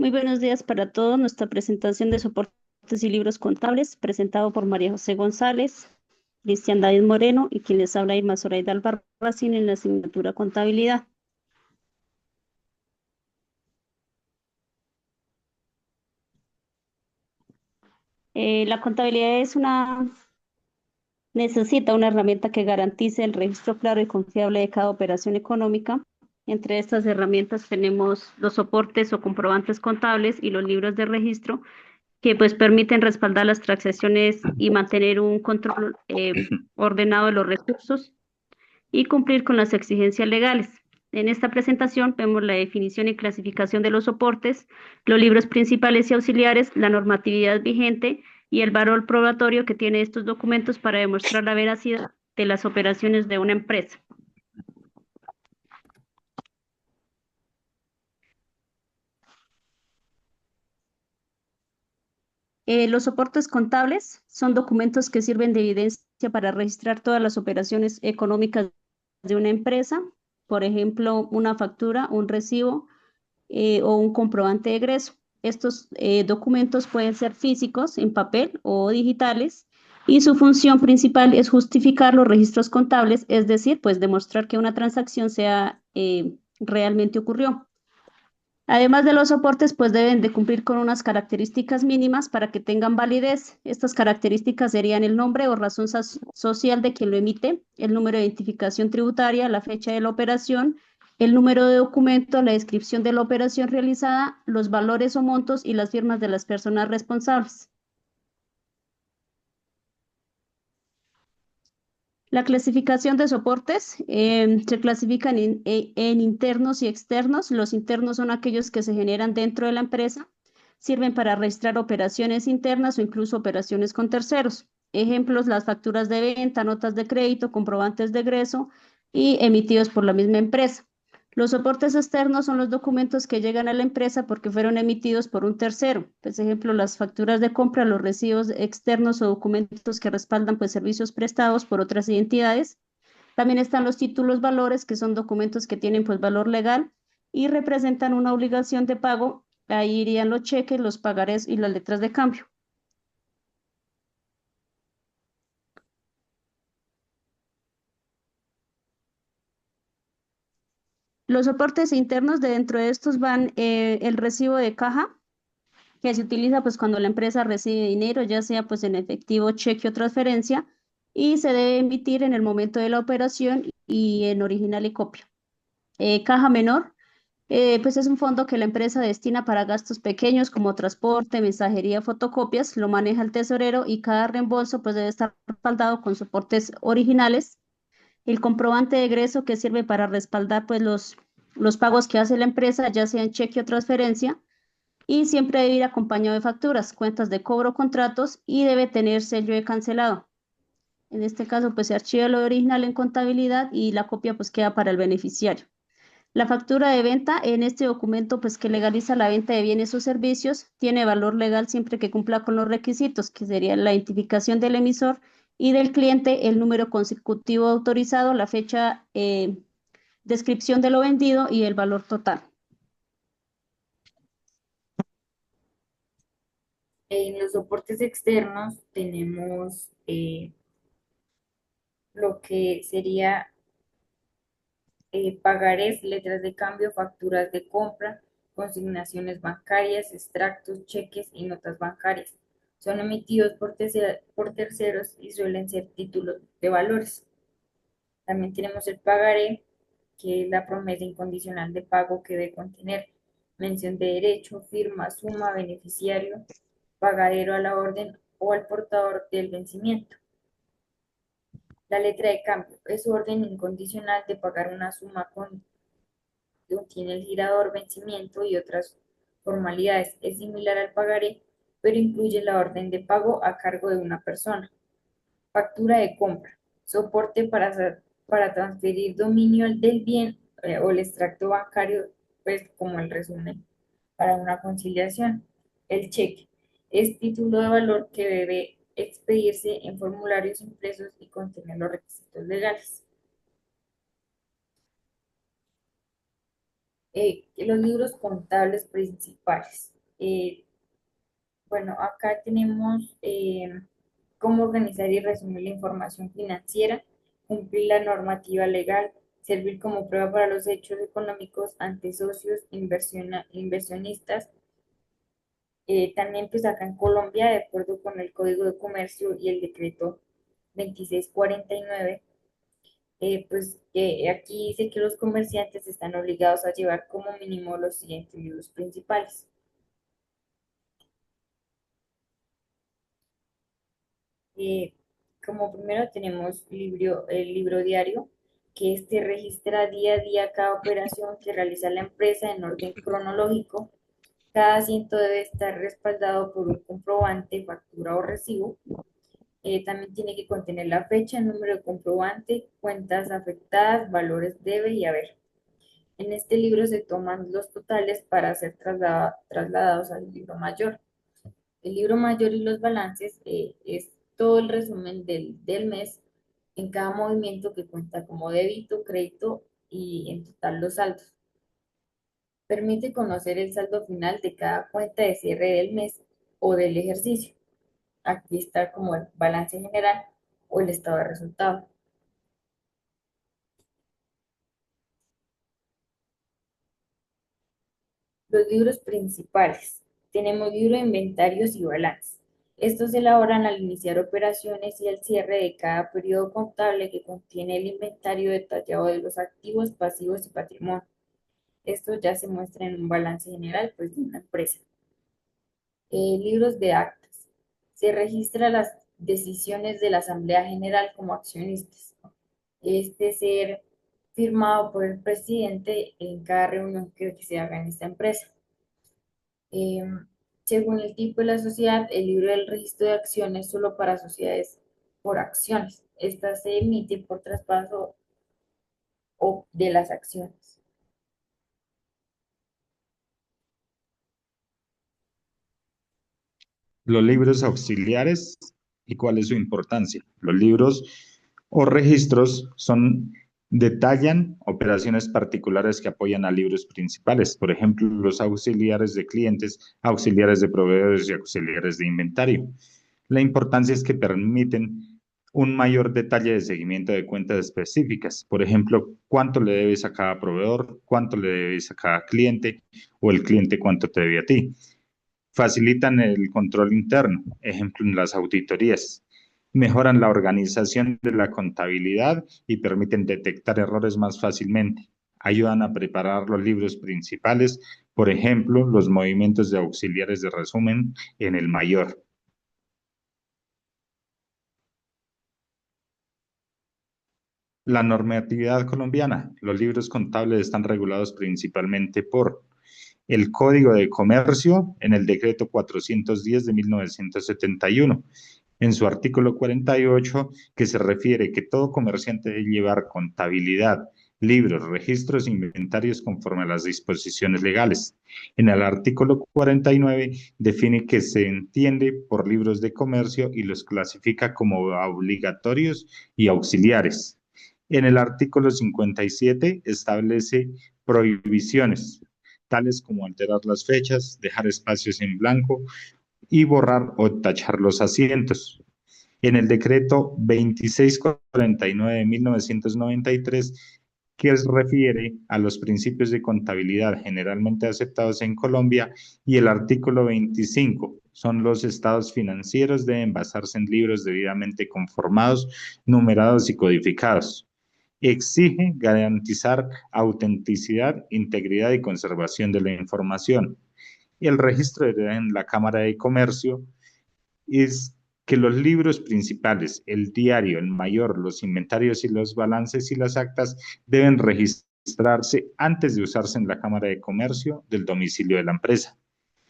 Muy buenos días para todos. Nuestra presentación de soportes y libros contables, presentado por María José González, Cristian David Moreno y quien les habla Irma Zoraida Albarracín en la asignatura Contabilidad. La contabilidad necesita una herramienta que garantice el registro claro y confiable de cada operación económica. Entre estas herramientas tenemos los soportes o comprobantes contables y los libros de registro que pues permiten respaldar las transacciones y mantener un control ordenado de los recursos y cumplir con las exigencias legales. En esta presentación vemos la definición y clasificación de los soportes, los libros principales y auxiliares, la normatividad vigente y el valor probatorio que tiene estos documentos para demostrar la veracidad de las operaciones de una empresa. Los soportes contables son documentos que sirven de evidencia para registrar todas las operaciones económicas de una empresa, por ejemplo, una factura, un recibo o un comprobante de egreso. Estos documentos pueden ser físicos, en papel o digitales, y su función principal es justificar los registros contables, es decir, pues demostrar que una transacción realmente ocurrió. Además de los soportes, pues deben de cumplir con unas características mínimas para que tengan validez. Estas características serían el nombre o razón social de quien lo emite, el número de identificación tributaria, la fecha de la operación, el número de documento, la descripción de la operación realizada, los valores o montos y las firmas de las personas responsables. La clasificación de soportes se clasifican en internos y externos. Los internos son aquellos que se generan dentro de la empresa, sirven para registrar operaciones internas o incluso operaciones con terceros. Ejemplos, las facturas de venta, notas de crédito, comprobantes de egreso y emitidos por la misma empresa. Los soportes externos son los documentos que llegan a la empresa porque fueron emitidos por un tercero. Pues, ejemplo, las facturas de compra, los recibos externos o documentos que respaldan pues, servicios prestados por otras entidades. También están los títulos valores, que son documentos que tienen pues, valor legal y representan una obligación de pago. Ahí irían los cheques, los pagarés y las letras de cambio. Los soportes internos de dentro de estos van el recibo de caja, que se utiliza pues cuando la empresa recibe dinero, ya sea pues en efectivo, cheque o transferencia, y se debe emitir en el momento de la operación y en original y copia. Caja menor, pues es un fondo que la empresa destina para gastos pequeños como transporte, mensajería, fotocopias, lo maneja el tesorero y cada reembolso pues debe estar respaldado con soportes originales. El comprobante de egreso que sirve para respaldar pues los pagos que hace la empresa, ya sea en cheque o transferencia, y siempre debe ir acompañado de facturas, cuentas de cobro, contratos y debe tener sello de cancelado. En este caso, pues se archiva lo original en contabilidad y la copia pues queda para el beneficiario. La factura de venta en este documento pues que legaliza la venta de bienes o servicios tiene valor legal siempre que cumpla con los requisitos, que sería la identificación del emisor y del cliente, el número consecutivo autorizado, la fecha, descripción de lo vendido y el valor total. En los soportes externos tenemos lo que sería pagarés, letras de cambio, facturas de compra, consignaciones bancarias, extractos, cheques y notas bancarias. Son emitidos por terceros y suelen ser títulos de valores. También tenemos el pagaré, que es la promesa incondicional de pago que debe contener mención de derecho, firma, suma, beneficiario, pagadero a la orden o al portador del vencimiento. La letra de cambio es orden incondicional de pagar una suma con contiene el girador, vencimiento y otras formalidades. Es similar al pagaré, pero incluye la orden de pago a cargo de una persona. Factura de compra. Soporte para transferir dominio del bien o el extracto bancario, pues como el resumen para una conciliación. El cheque es título de valor que debe expedirse en formularios impresos y contener los requisitos legales. Los libros contables principales. Eh, bueno, acá tenemos cómo organizar y resumir la información financiera, cumplir la normativa legal, servir como prueba para los hechos económicos ante socios, inversionistas. También pues acá en Colombia, de acuerdo con el Código de Comercio y el decreto 2649, pues aquí dice que los comerciantes están obligados a llevar como mínimo los siguientes libros principales. Eh, Como primero tenemos el libro diario, que este registra día a día cada operación que realiza la empresa en orden cronológico. Cada asiento debe estar respaldado por un comprobante, factura o recibo. También tiene que contener la fecha, el número de comprobante, cuentas afectadas, valores debe y haber. En este libro se toman los totales para ser trasladados al libro mayor. El libro mayor y los balances es todo el resumen del mes en cada movimiento que cuenta como débito, crédito y en total los saldos. Permite conocer el saldo final de cada cuenta de cierre del mes o del ejercicio. Aquí está como el balance general o el estado de resultado. Los libros principales. Tenemos libro de inventarios y balance. Estos se elaboran al iniciar operaciones y al cierre de cada periodo contable que contiene el inventario detallado de los activos, pasivos y patrimonio. Esto ya se muestra en un balance general pues, de una empresa. Libros de actas. Se registran las decisiones de la Asamblea General como accionistas. Este ser firmado por el presidente en cada reunión que se haga en esta empresa. Eh, Según el tipo de la sociedad, el libro del registro de acciones solo para sociedades por acciones. Esta se emite por traspaso o de las acciones. Los libros auxiliares y cuál es su importancia. Los libros o registros detallan operaciones particulares que apoyan a libros principales, por ejemplo, los auxiliares de clientes, auxiliares de proveedores y auxiliares de inventario. La importancia es que permiten un mayor detalle de seguimiento de cuentas específicas, por ejemplo, cuánto le debes a cada proveedor, cuánto le debes a cada cliente o el cliente cuánto te debe a ti. Facilitan el control interno, ejemplo en las auditorías. Mejoran la organización de la contabilidad y permiten detectar errores más fácilmente. Ayudan a preparar los libros principales, por ejemplo, los movimientos de auxiliares de resumen en el mayor. La normatividad colombiana. Los libros contables están regulados principalmente por el Código de Comercio en el Decreto 410 de 1971, en su artículo 48, que se refiere que todo comerciante debe llevar contabilidad, libros, registros e inventarios conforme a las disposiciones legales. En el artículo 49 define que se entiende por libros de comercio y los clasifica como obligatorios y auxiliares. En el artículo 57 establece prohibiciones, tales como alterar las fechas, dejar espacios en blanco y borrar o tachar los asientos. En el decreto 2649 de 1993, que se refiere a los principios de contabilidad generalmente aceptados en Colombia, y el artículo 25, son los estados financieros deben basarse en libros debidamente conformados, numerados y codificados. Exige garantizar autenticidad, integridad y conservación de la información. Y el registro en la Cámara de Comercio es que los libros principales, el diario, el mayor, los inventarios y los balances y las actas deben registrarse antes de usarse en la Cámara de Comercio del domicilio de la empresa.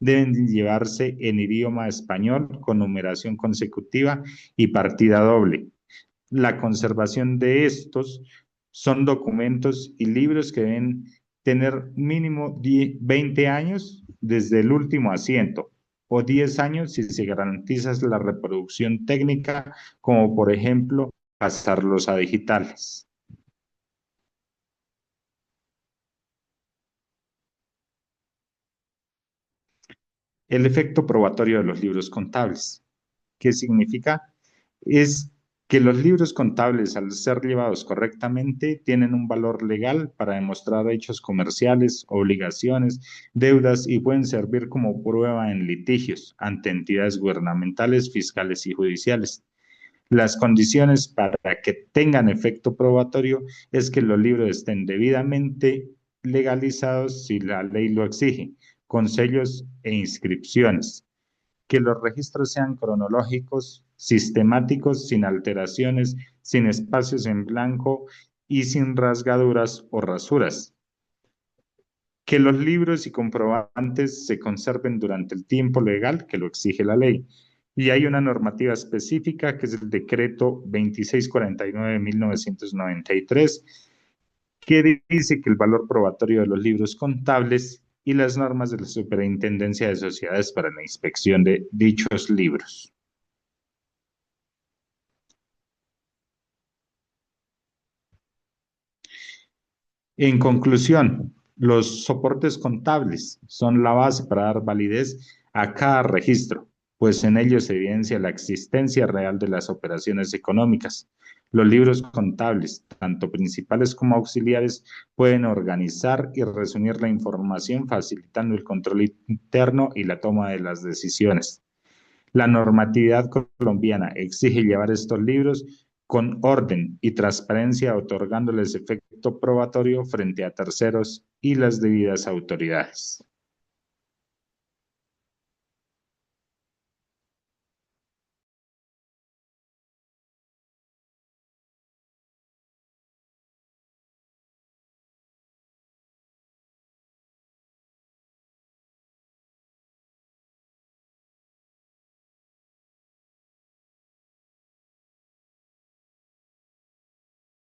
Deben llevarse en idioma español con numeración consecutiva y partida doble. La conservación de estos son documentos y libros que deben tener mínimo 20 años desde el último asiento o 10 años si se garantiza la reproducción técnica, como por ejemplo pasarlos a digitales. El efecto probatorio de los libros contables. ¿Qué significa? Es que los libros contables, al ser llevados correctamente, tienen un valor legal para demostrar hechos comerciales, obligaciones, deudas y pueden servir como prueba en litigios ante entidades gubernamentales, fiscales y judiciales. Las condiciones para que tengan efecto probatorio es que los libros estén debidamente legalizados si la ley lo exige, con sellos e inscripciones, que los registros sean cronológicos, sistemáticos, sin alteraciones, sin espacios en blanco y sin rasgaduras o rasuras, que los libros y comprobantes se conserven durante el tiempo legal que lo exige la ley. Y hay una normativa específica que es el decreto 2649 de 1993, que dice que el valor probatorio de los libros contables y las normas de la Superintendencia de Sociedades para la inspección de dichos libros. En conclusión, los soportes contables son la base para dar validez a cada registro, pues en ellos se evidencia la existencia real de las operaciones económicas. Los libros contables, tanto principales como auxiliares, pueden organizar y resumir la información, facilitando el control interno y la toma de las decisiones. La normatividad colombiana exige llevar estos libros con orden y transparencia, otorgándoles efecto probatorio frente a terceros y las debidas autoridades.